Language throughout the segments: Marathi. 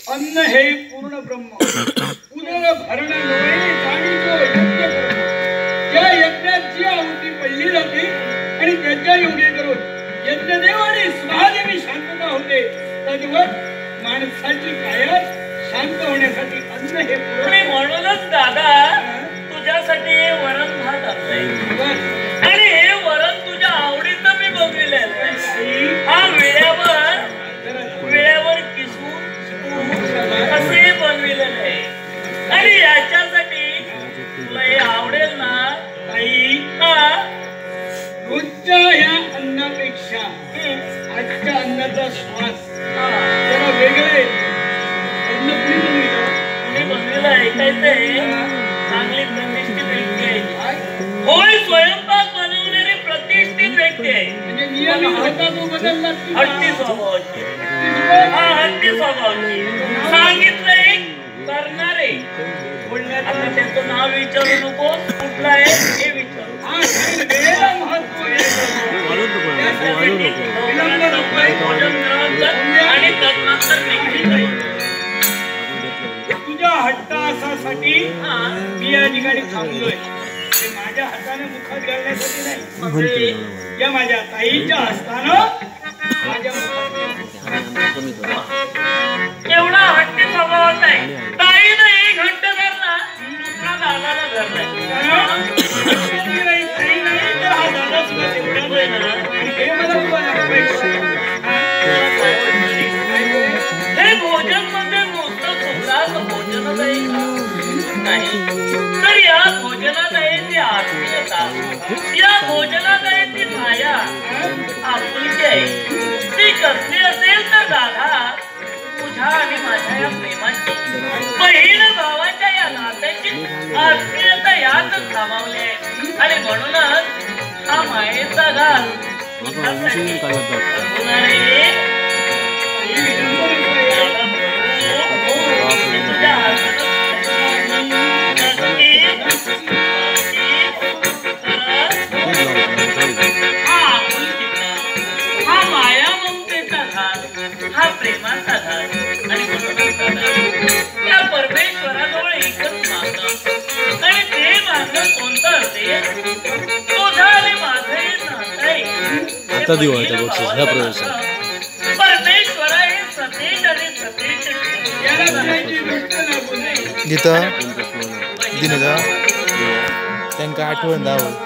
अन्न हे पूर्ण ब्रह्म पूर्ण भरण लोळे जाणीतो यज्ञ कर्म ज्या यज्ञात जी आहुती पडली जाते आणि त्याच्या योग्य करून यज्ञदेव आणि स्वादेवी शांतता होते तद्वत माणसाची काया शांत होण्यासाठी अन्न हे पूर्ण म्हणूनच दादा तुझ्यासाठी वरण भात आणलंय आणि हे वरण तुझ्या आवडीचं मी बघितलं हा वेळेवर किसून असे बनविलेलं आहे आणि याच्यासाठी तुला हे आवडेल ना आई रोजच्या या अन्नापेक्षा आजच्या अन्नाचा श्वास जरा वेगळा आहे. अन्न कुणी बनलेलं ऐकायचंय चांगली प्रतिष्ठित व्यक्ती आहे होय स्वयंपाक बनवणारी प्रतिष्ठित व्यक्ती आहे म्हणजे नियमित होता तो बदलला हट्टी स्वभावाची हट्टी स्वभावाची सांगितलंय करणारे आता त्याचं नाव विचारू नको कुठलं आहे हे विचारू आणि तुझ्या हट्टासाठी मी या ठिकाणी थांबलोय माझ्या हाताने मुखात घालण्यासाठी नाही या माझ्या ताईच्या हस्तानं माझ्या एवढा हट्टी स्वभावात आहे ताईनं एक हट्ट धरला दुसरा दादाला धरलाय ताई नाही तर हा दादा सुद्धा हे हे भोजन म्हणजे नुसतं सुग्रास भोजनच नाही तर या भोजनात आहे ती आत्मीयता या भोजनात आहे ती माया आपुलकी आहे ती कसली असेल तर दादा तुझ्या आणि माझ्या या प्रेमाची बहीण भावाच्या या नात्याची आत्मीयता यातच सामावली आहे आणि म्हणूनच हा मायेचा घाल हा माया ममतेचा घात हा प्रेमाचा घात आणि त्या परमेश्वराजवळ एकच मागणं आणि ते मागणं कोणतं असेल तुझं आणि माझं आता दिवाळीच्या बक्षीस ह्या प्रवेशात परमेश्वरा हे सतेज आणि सतेज गीता दिनेदा त्यांना आठवण द्यावं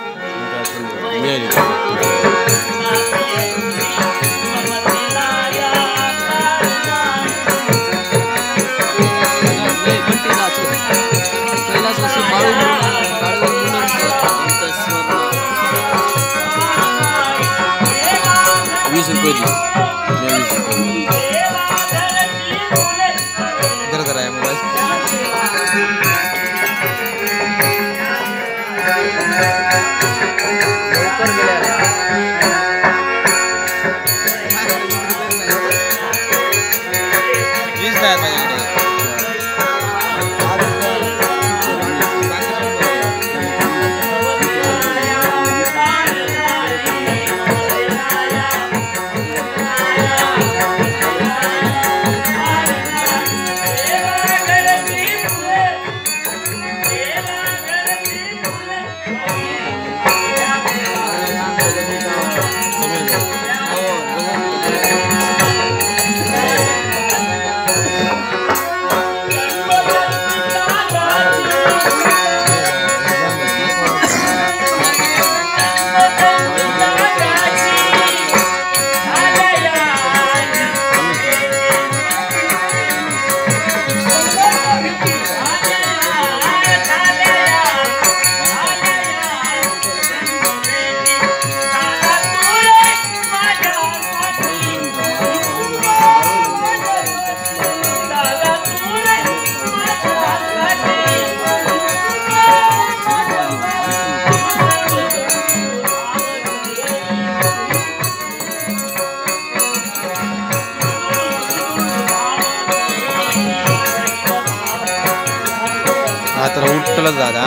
उठतलंच दादा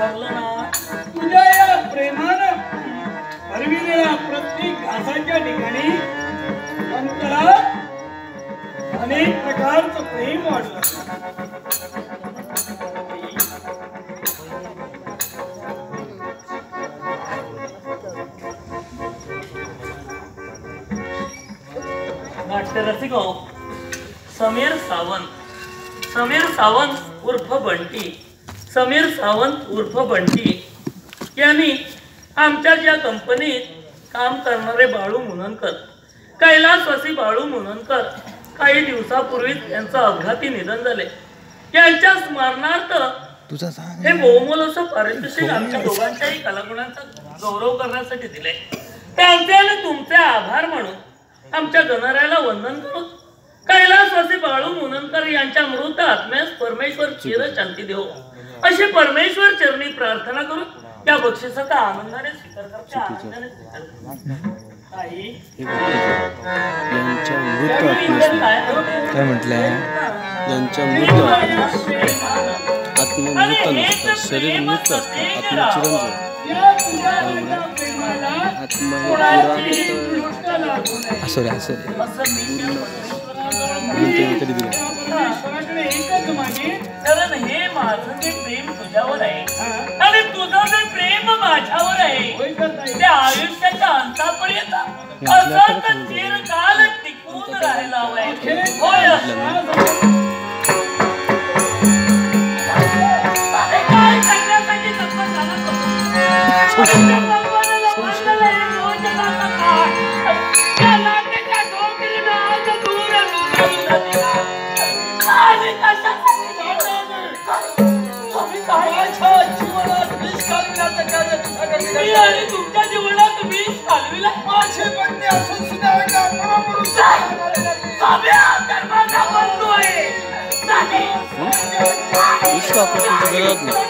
तुझ्या या प्रेमानं हरविलेल्या प्रत्येक घासाच्या ठिकाणी अंतरा अनेक प्रकारचं प्रेम वाढलं. नाट्यरसिक हो समीर सावंत उर्फ बंटी यांनी आमच्या ज्या कंपनीत काम करणारे बाळू मुननकर कैलासवासी बाळू मुननकर काही दिवसापूर्वीच यांचं अपघाती निधन झाले. यांच्या स्मरणार्थ हे बहुमोल असं पारितोषिक आमच्या दोघांच्याही कलागुणांचा गौरव करण्यासाठी दिले. त्यांचे आणि तुमचे आभार म्हणून आमच्या गणरायाला वंदन करून कैलासवासी बाळू मुननकर यांच्या मृत आत्म्यास परमेश्वर चिरशांती देवो अशी परमेश्वर चरणी प्रार्थना करून त्या बक्षिसाचा आनंदाने स्वीकार काय म्हटलंय यांच्या मृत्यू आत्ममृत नसतं शरीर मृत असतं आत्मचिरंजीव कारण हे माझं जे प्रेम तुझ्यावर आहे आणि तुझं जे प्रेम माझ्यावर आहे ते आयुष्याच्या अंतापर्यंत असंच चिरकाल टिकून राहायला हवंय. होय काय करण्यासाठी तत्पर झाला तुमच्या जीवनात मी चालविला माझे बंदे असून सुद्धा माझा बंधू आहे. इसका कुछ गलत नहीं